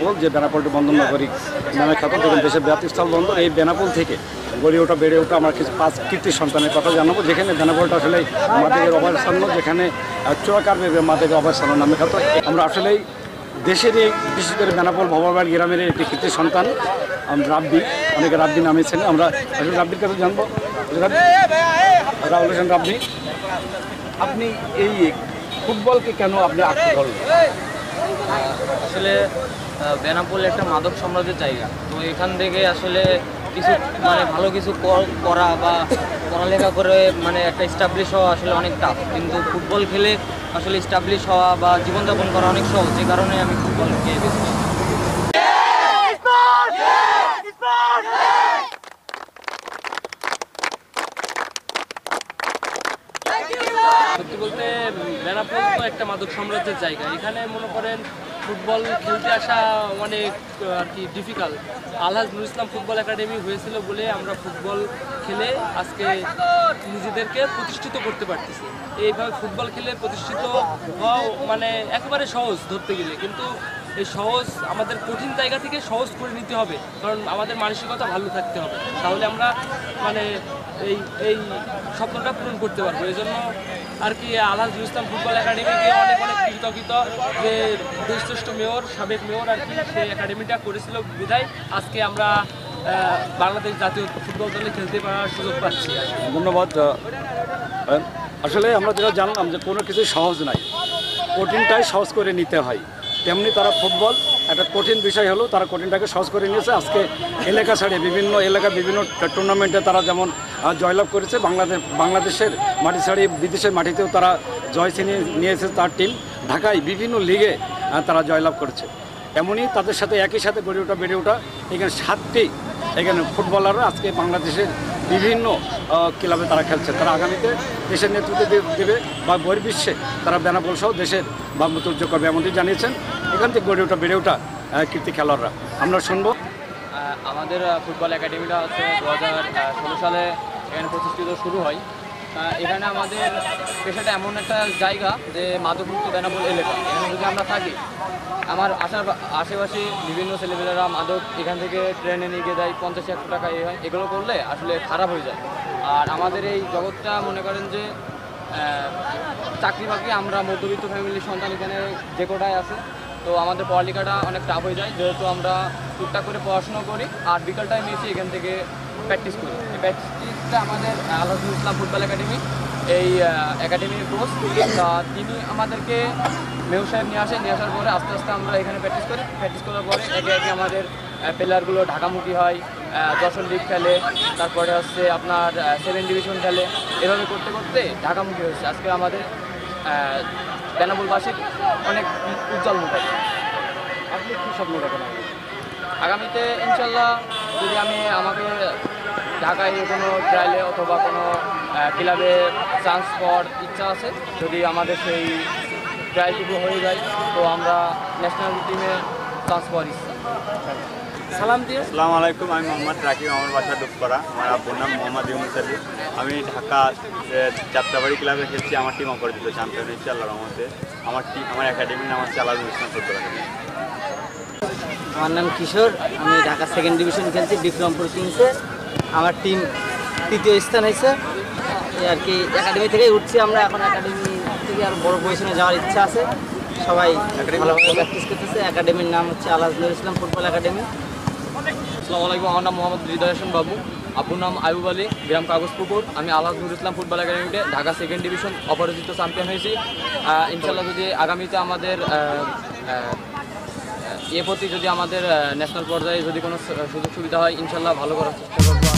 বেনাপোল, যে বেনাপোলটি বন্দরনগরী নামে খ্যাত, দেখুন দেশের ব্যাপ্তিস্থল বন্দর। এই বেনাপোল থেকে গড়ে ওঠা বেড়ে ওঠা আমার কিছু 5 কীর্তি সন্তানের কথা জানাবো, যেখানে বেনাপোলটা আসলে মাদকের অভয়ারণ্য, যেখানে চোরাকার মাদকের অভয়ারণ্য নামে খ্যাত। আমরা আসলেই দেশের এই বিশেষ করে বেনাপোল ভবাবাড়ি গ্রামের একটি কীর্তি সন্তান রাব্বি, অনেকে রাব্বি নামে ছেলে। আমরা আসলে রাব্বির কাছে জানবো। রাহুল হোসেন রাব্বি, আপনি এই ফুটবলকে কেন আপনি আঁকতে পারলেন? আসলে বেনাপোল একটা মাদক সাম্রাজ্যের জায়গা, তো এখান থেকে আসলে কিছু মানে ভালো কিছু করা বা পড়ালেখা করে মানে একটা এস্টাবলিশ হওয়া আসলে অনেক টাফ, কিন্তু ফুটবল খেলে আসলে এস্টাবলিশ হওয়া বা জীবনযাপন করা অনেক সহজ, যে কারণে আমি ফুটবলকে বেছে নিই। সত্যি বলতে বেনাপোল তো একটা মাদক সাম্রাজ্যের জায়গা, এখানে মনে করেন ফুটবল খেলতে আসা অনেক আর কি ডিফিকাল্ট। আলহাজ নুরুল ইসলাম ফুটবল একাডেমি হয়েছিল বলে আমরা ফুটবল খেলে আজকে নিজেদেরকে প্রতিষ্ঠিত করতে পারতেছি। এইভাবে ফুটবল খেলে প্রতিষ্ঠিত হওয়া মানে একেবারে সহজ ধরতে গেলে, কিন্তু এই সহজ আমাদের কঠিন জায়গা থেকে সহজ করে নিতে হবে, কারণ আমাদের মানসিকতা ভালো থাকতে হবে, তাহলে আমরা মানে এই স্বপ্নটা পূরণ করতে পারবো। এই জন্য আর কি আলহাজ নুরুল ইসলাম ফুটবল একাডেমিকে অনেক অনেক কৃতজ্ঞ, যে দেশশ্রেষ্ঠ মেয়র, সাবেক মেয়র আর কি সেই একাডেমিটা করেছিল বিধায় আজকে আমরা বাংলাদেশ জাতীয় ফুটবল দলে খেলতে পারার সুযোগ পাচ্ছি। ধন্যবাদ। আসলে আমরা যেটা জানলাম যে কোনো কিছু সহজ নাই, কঠিনটাই সহজ করে নিতে হয়, তেমনি তারা ফুটবল একটা কঠিন বিষয় হলো, তারা কঠিনটাকে সহজ করে নিয়েছে। আজকে এলাকা ছাড়িয়ে বিভিন্ন এলাকা বিভিন্ন টুর্নামেন্টে তারা যেমন জয়লাভ করেছে, বাংলাদেশের মাটি ছাড়িয়ে বিদেশের মাটিতেও তারা জয় ছিনিয়ে নিয়েছে তার টিম। ঢাকায় বিভিন্ন লিগে তারা জয়লাভ করেছে। এমনই তাদের সাথে একই সাথে বেড়ে ওঠা এখানে 7টি এখানে ফুটবলাররা আজকে বাংলাদেশের বিভিন্ন ক্লাবে তারা খেলছে। তারা আগামীতে দেশের নেতৃত্ব দেবে বা বহির্বিশ্বে তারা বেনাপোল সহ দেশের ভাবমূর্তি করবে এমনটি জানিয়েছেন এখান থেকে বেড়ে ওঠা কীর্তি খেলোয়াড়রা। আমরা শুনবো। আমাদের ফুটবল একাডেমিটা হচ্ছে 2016 সালে এখানে প্রতিষ্ঠিত শুরু হয়। এখানে আমাদের পেশাটা এমন একটা জায়গা যে মাদকমুক্ত বেনাপোল এলাকা, এখানে যদি আমরা থাকি, আমার আশেপাশে বিভিন্ন ছেলেমেয়েরা মাদক এখান থেকে ট্রেনে নিয়ে গিয়ে দেয়, 50-100 টাকা এ হয়, এগুলো করলে আসলে খারাপ হয়ে যায়। আর আমাদের এই জগৎটা মনে করেন যে চাকরি বাকরি, আমরা মধ্যবিত্ত ফ্যামিলির সন্তান এখানে যে কোটায় আছে, তো আমাদের পড়ালেখাটা অনেক টাফ হয়ে যায়, যেহেতু আমরা টুকটাক করে পড়াশোনা করি আর বিকাল টাইমে এসে এখান থেকে প্র্যাকটিস করি। এই প্র্যাকটিসটা আমাদের আলহাজ নুরুল ইসলাম ফুটবল একাডেমি, এই একাডেমির কোচ, তিনি আমাদেরকে মেয়র সাহেব নিয়ে আসার পরে আস্তে আস্তে আমরা এখানে প্র্যাকটিস করার পরে একে একে আমাদের প্লেয়ারগুলো ঢাকামুখী হয়, যশোর লিগ খেলে, তারপরে হচ্ছে আপনার 7 ডিভিশন খেলে, এভাবে করতে করতে ঢাকামুখী হয়েছে। আজকে আমাদের বেনাপোলবাসীর অনেক উজ্জ্বল মুখ। আপনি কী স্বপ্ন দেখেন আগামীতে? ইনশাল্লাহ যদি আমাকে ঢাকায় কোনো ট্রায়ালে অথবা কোনো ক্লাবে চান্স পাওয়ার ইচ্ছা আছে, যদি আমাদের সেই ট্রায়ালটুকু হয়ে যায়, তো আমরা ন্যাশনাল টিমে চান্স পাওয়ার ইচ্ছা। সালাম দিয়ে। আসসালামু আলাইকুম, আমি মোহাম্মদ রাকিব, আমার বাসা ডুবপাড়া, আমার আব্বুর নাম মোহাম্মদ ইউনুস আলী। আমি ঢাকা যাত্রাবাড়ি ক্লাবে খেলছি, আমার টিম অপরাজিত চ্যাম্পিয়ন হয়েছে আল্লাহর রহমতে। আমার একাডেমির নাম হচ্ছে আলহাজ নুরুল ইসলাম ফুটবল একাডেমি। আমার নাম কিশোর, আমি ঢাকা 2nd ডিভিশন খেলছি বিক্রমপুর কিংসে। আমার টিম 3য় স্থান হয়েছে। আর কি একাডেমি থেকেই উঠছি আমরা, এখন একাডেমি থেকে আরও বড় পজিশনে যাওয়ার ইচ্ছা আছে। সবাই ভালোভাবে প্র্যাকটিস করতেছে। একাডেমির নাম হচ্ছে আলহাজ নুরুল ইসলাম ফুটবল একাডেমি। আসসালামু আলাইকুম, আমার নাম মোহাম্মদ হৃদয় হোসেন বাবু, আব্বুর নাম আয়ুব আলী, গ্রাম কাগজপুকুর। আমি আলহাজ নুরুল ইসলাম ফুটবল একাডেমিতে ঢাকা 2nd ডিভিশন অপরাজিত চ্যাম্পিয়ন হয়েছি। ইনশাল্লাহ যদি আগামীতে আমাদের প্রতি যদি আমাদের ন্যাশনাল পর্যায়ে যদি কোনো সুযোগ সুবিধা হয়, ইনশাল্লাহ ভালো করার চেষ্টা করবো।